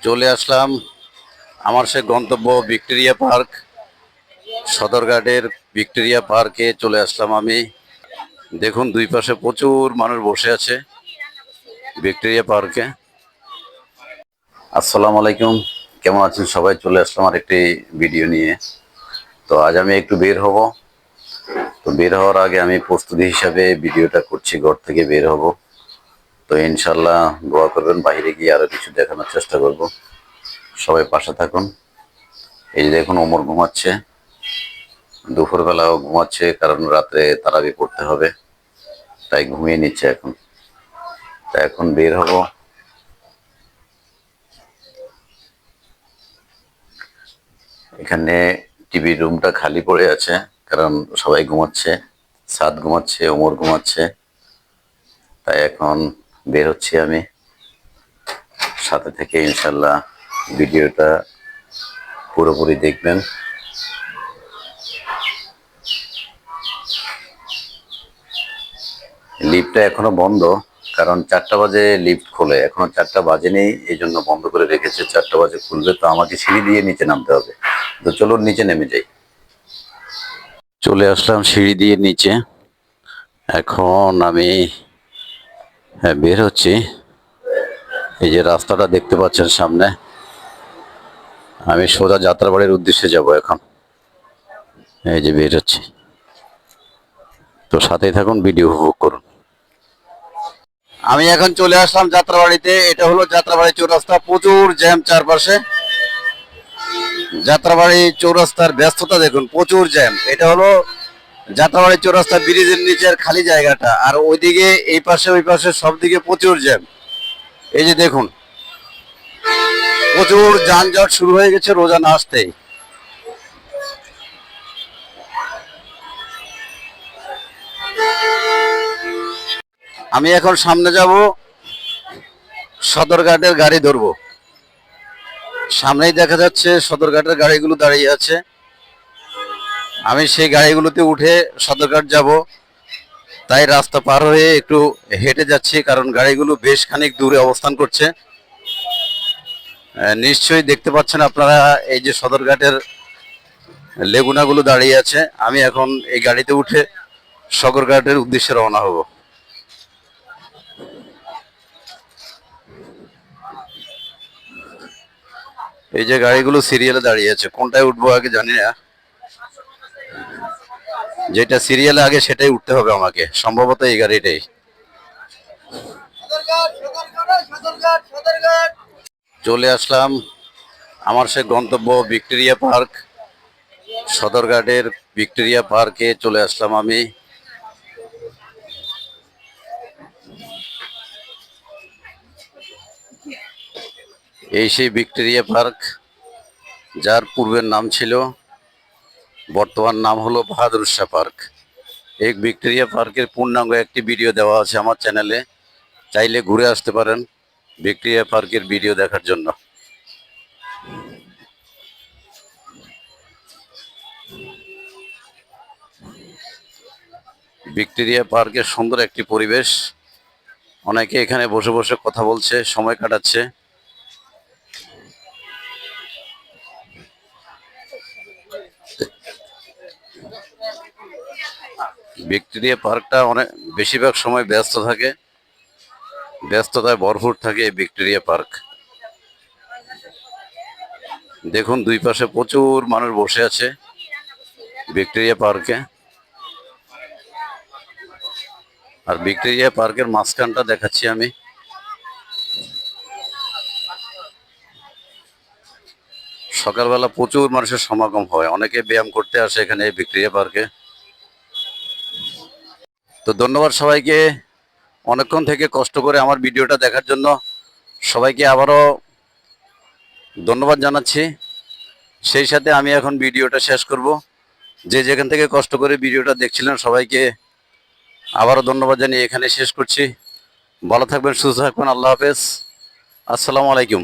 চলে আসলাম আমার সে গন্তব্য ভিক্টোরিয়া পার্ক। সদরঘাটের ভিক্টোরিয়া পার্কে চলে আসলাম আমি। দেখুন দুই পাশে প্রচুর মানুষ বসে আছে ভিক্টোরিয়া পার্কে। আসসালামু আলাইকুম, কেমন আছেন সবাই? চলে আসলাম আর একটি ভিডিও নিয়ে। তো আজ আমি একটু বের হব। তো বের হওয়ার আগে আমি প্রস্তুতি হিসাবে ভিডিওটা করছি, ঘর থেকে বের হব। তো ইনশাল্লাহ দোয়া করবেন, বাইরে গিয়ে আরো কিছু দেখানোর চেষ্টা করব। সবাই পাশে থাকুন। এই যে দেখুন ওমর ঘুমাচ্ছে, দুপুরবেলাও ঘুমাচ্ছে, কারণ রাতে তারাবি পড়তে হবে, তাই ঘুমিয়ে নিচ্ছে এখন। তা এখন বের হব। এখানে টিভির রুমটা খালি পড়ে আছে, কারণ সবাই ঘুমাচ্ছে, সাদ ঘুমাচ্ছে, ওমর ঘুমাচ্ছে। তাই এখন বের হচ্ছি আমি। সাথে থেকে ইনশাল্লাহ ভিডিওটা পুরোপুরি দেখবেন। লিফটটা এখনো বন্ধ, কারণ 4টা বাজে লিফট খোলে, এখনো 4টা বাজেনি, এই জন্য বন্ধ করে রেখেছে। 4টা বাজে খুলবে, তো আমাকে সিঁড়ি দিয়ে নিচে নামতে হবে। তো চলুন নিচে নেমে যাই। চলে আসলাম সিঁড়ি দিয়ে নিচে। এখন আমি বের হচ্ছি। এই যে রাস্তাটা দেখতে পাচ্ছেন সামনে, আমি সোজা যাত্রাবাড়ির উদ্দেশ্যে যাব এখন। এই যে বের হচ্ছি, তো সাথেই থাকুন, ভিডিও উপভোগ করুন। আমি এখন চলে আসলাম যাত্রাবাড়িতে। এটা হলো যাত্রাবাড়ি চৌরাস্তা, প্রচুর জ্যাম চারপাশে। যাত্রাবাড়ি চৌরাস্তার ব্যস্ততা দেখুন, প্রচুর জ্যাম। এটা হলো যাত্রাবাড়ি চৌরাস্তা ব্রিজের নিচের খালি জায়গাটা, আর ওইদিকে এই পাশে ওই পাশে সব দিকে প্রচুর জ্যাম। এই যে দেখুন প্রচুর যানজট শুরু হয়ে গেছে রোজা না আসতেই। আমি এখন সামনে যাব, সদরঘাটের গাড়ি ধরবো। সামনেই দেখা যাচ্ছে সদরঘাটের গাড়িগুলো দাঁড়িয়ে আছে। আমি সেই গাড়িগুলোতে উঠে সদরঘাট যাব, তাই রাস্তা পার হয়ে একটু হেঁটে যাচ্ছি, কারণ গাড়িগুলো বেশ খানিক দূরে অবস্থান করছে। নিশ্চয়ই দেখতে পাচ্ছেন আপনারা, এই যে সদরঘাটের লেগুনাগুলো দাঁড়িয়ে আছে। আমি এখন এই গাড়িতে উঠে সদরঘাটের উদ্দেশ্যে রওনা হব। এই যে গাড়িগুলো সিরিয়ালে দাঁড়িয়ে আছে, কোনটায় উঠবো আগে জানি না। যেটা সিরিয়ালে আগে সেটাই উঠতে হবে আমাকে, সম্ভবত এই গাড়িটাই। চলে আসলাম আমার সে গন্তব্য ভিক্টোরিয়া পার্ক। সদরঘাটের ভিক্টোরিয়া পার্কে চলে আসলাম আমি। এই সেই ভিক্টোরিয়া পার্ক, যার পূর্বের নাম ছিল, বর্তমান নাম হলো বাহাদুর শাহ পার্ক। এই ভিক্টোরিয়া পার্কের পূর্ণাঙ্গ একটি ভিডিও দেওয়া আছে আমার চ্যানেলে, চাইলে ঘুরে আসতে পারেন ভিক্টোরিয়া পার্কের ভিডিও দেখার জন্য। ভিক্টোরিয়া পার্কের সুন্দর একটি পরিবেশ, অনেকে এখানে বসে বসে কথা বলছে, সময় কাটাচ্ছে। ভিক্টোরিয়া পার্কটা অনেক বেশিরভাগ সময় ব্যস্ত থাকে, ব্যস্ততায় ভরপুর থাকে এই ভিক্টোরিয়া পার্ক। দেখুন দুই পাশে প্রচুর মানুষ বসে আছে ভিক্টোরিয়া পার্কে। আর ভিক্টোরিয়া পার্কের মাঝখানটা দেখাচ্ছি আমি। সকালবেলা প্রচুর মানুষের সমাগম হয়, অনেকে ব্যায়াম করতে আসে এখানে ভিক্টোরিয়া পার্কে। তো ধন্যবাদ সবাইকে অনেকক্ষণ থেকে কষ্ট করে আমার ভিডিওটা দেখার জন্য। সবাইকে আবারও ধন্যবাদ জানাচ্ছি। সেই সাথে আমি এখন ভিডিওটা শেষ করব। যে যেখান থেকে কষ্ট করে ভিডিওটা দেখছিলেন সবাইকে আবারও ধন্যবাদ জানিয়ে এখানে শেষ করছি। ভালো থাকবেন, সুস্থ থাকবেন, আল্লাহ হাফেজ, আসসালামু আলাইকুম।